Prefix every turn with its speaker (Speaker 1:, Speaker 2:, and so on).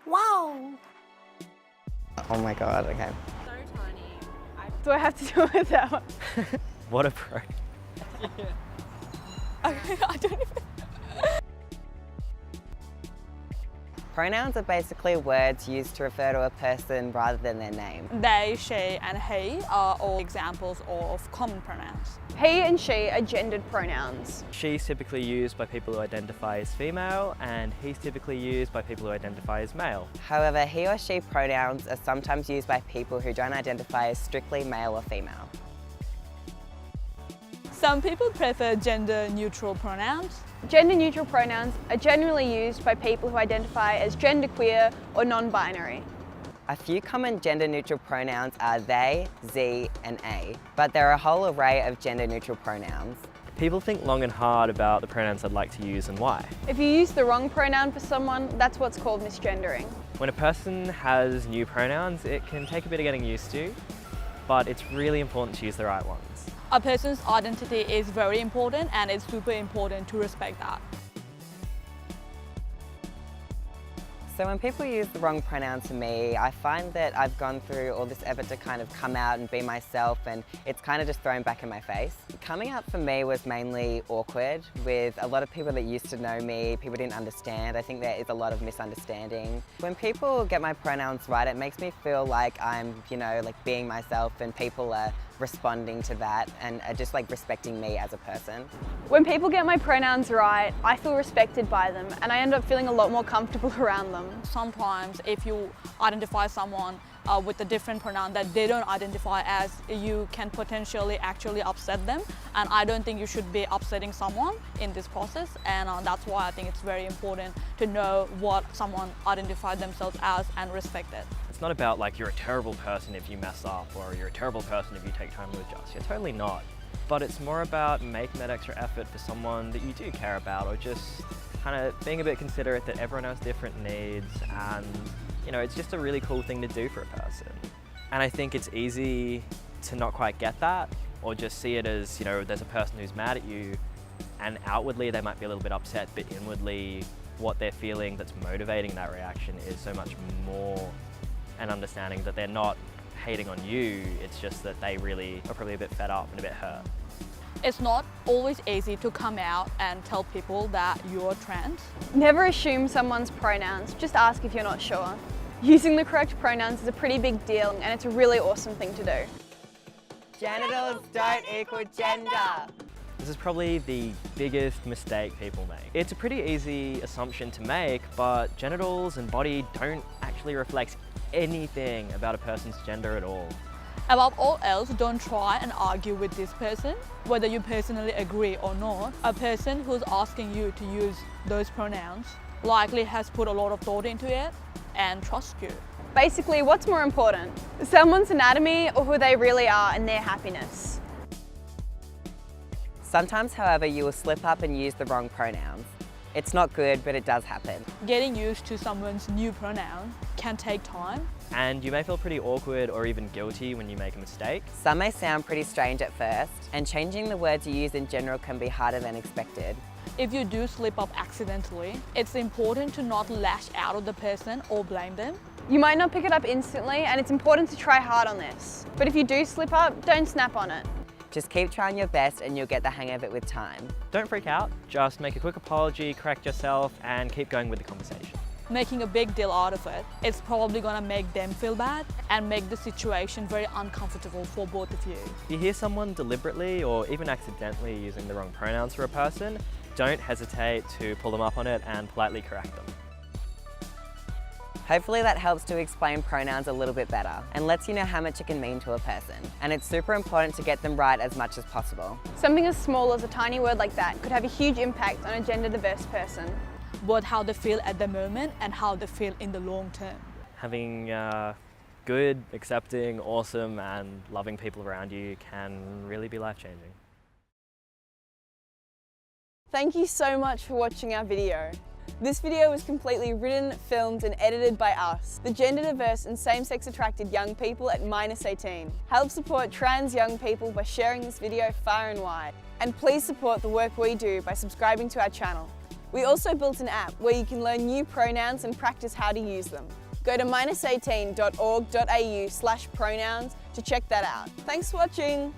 Speaker 1: Wow!
Speaker 2: Oh my god, okay.
Speaker 1: So tiny. Do I have to do it with that one?
Speaker 3: What a pro.
Speaker 1: I don't even...
Speaker 2: Pronouns are basically words used to refer to a person rather than their name.
Speaker 1: They, she and he are all examples of common pronouns.
Speaker 4: He and she are gendered pronouns.
Speaker 3: She's typically used by people who identify as female, and he's typically used by people who identify as male.
Speaker 2: However, he or she pronouns are sometimes used by people who don't identify as strictly male or female.
Speaker 1: Some people prefer gender-neutral pronouns.
Speaker 4: Gender-neutral pronouns are generally used by people who identify as genderqueer or non-binary.
Speaker 2: A few common gender-neutral pronouns are they, ze, and a, but there are a whole array of gender-neutral pronouns.
Speaker 3: People think long and hard about the pronouns they'd like to use and why.
Speaker 4: If you use the wrong pronoun for someone, that's what's called misgendering.
Speaker 3: When a person has new pronouns, it can take a bit of getting used to, but it's really important to use the right ones.
Speaker 1: A person's identity is very important, and it's super important to respect that.
Speaker 2: So when people use the wrong pronoun to me, I find that I've gone through all this effort to kind of come out and be myself, and it's kind of just thrown back in my face. Coming out for me was mainly awkward with a lot of people that used to know me. People didn't understand. I think there is a lot of misunderstanding. When people get my pronouns right, it makes me feel like I'm, like being myself, and people are responding to that and are just like respecting me as a person.
Speaker 4: When people get my pronouns right, I feel respected by them and I end up feeling a lot more comfortable around them.
Speaker 1: Sometimes if you identify someone with a different pronoun that they don't identify as, you can potentially actually upset them, and I don't think you should be upsetting someone in this process, and that's why I think it's very important to know what someone identifies themselves as and respect it.
Speaker 3: It's not about like you're a terrible person if you mess up, or you're a terrible person if you take time to adjust. You're totally not. But it's more about making that extra effort for someone that you do care about, or just kind of being a bit considerate that everyone has different needs, and it's just a really cool thing to do for a person. And I think it's easy to not quite get that, or just see it as, there's a person who's mad at you, and outwardly they might be a little bit upset, but inwardly what they're feeling that's motivating that reaction is so much more an understanding that they're not hating on you, it's just that they really are probably a bit fed up and a bit hurt.
Speaker 1: It's not always easy to come out and tell people that you're trans.
Speaker 4: Never assume someone's pronouns, just ask if you're not sure. Using the correct pronouns is a pretty big deal, and it's a really awesome thing to do.
Speaker 2: Genitals don't equal gender.
Speaker 3: This is probably the biggest mistake people make. It's a pretty easy assumption to make, but genitals and body don't actually reflect anything about a person's gender at all.
Speaker 1: Above all else, don't try and argue with this person, whether you personally agree or not. A person who's asking you to use those pronouns likely has put a lot of thought into it and trusts you.
Speaker 4: Basically, what's more important? Someone's anatomy or who they really are and their happiness?
Speaker 2: Sometimes, however, you will slip up and use the wrong pronouns. It's not good, but it does happen.
Speaker 1: Getting used to someone's new pronoun can take time.
Speaker 3: And you may feel pretty awkward or even guilty when you make a mistake.
Speaker 2: Some may sound pretty strange at first, and changing the words you use in general can be harder than expected.
Speaker 1: If you do slip up accidentally, it's important to not lash out at the person or blame them.
Speaker 4: You might not pick it up instantly, and it's important to try hard on this. But if you do slip up, don't snap on it.
Speaker 2: Just keep trying your best and you'll get the hang of it with time.
Speaker 3: Don't freak out, just make a quick apology, correct yourself, and keep going with the conversation.
Speaker 1: Making a big deal out of it, it's probably gonna make them feel bad and make the situation very uncomfortable for both of you.
Speaker 3: If you hear someone deliberately or even accidentally using the wrong pronouns for a person, don't hesitate to pull them up on it and politely correct them.
Speaker 2: Hopefully that helps to explain pronouns a little bit better and lets you know how much it can mean to a person. And it's super important to get them right as much as possible.
Speaker 4: Something as small as a tiny word like that could have a huge impact on a gender diverse person.
Speaker 1: Both how they feel at the moment and how they feel in the long term.
Speaker 3: Having good, accepting, awesome, and loving people around you can really be life-changing.
Speaker 4: Thank you so much for watching our video. This video was completely written, filmed and edited by us, the gender diverse and same-sex attracted young people at -18. Help support trans young people by sharing this video far and wide. And please support the work we do by subscribing to our channel. We also built an app where you can learn new pronouns and practice how to use them. Go to -18.org.au/pronouns to check that out. Thanks for watching.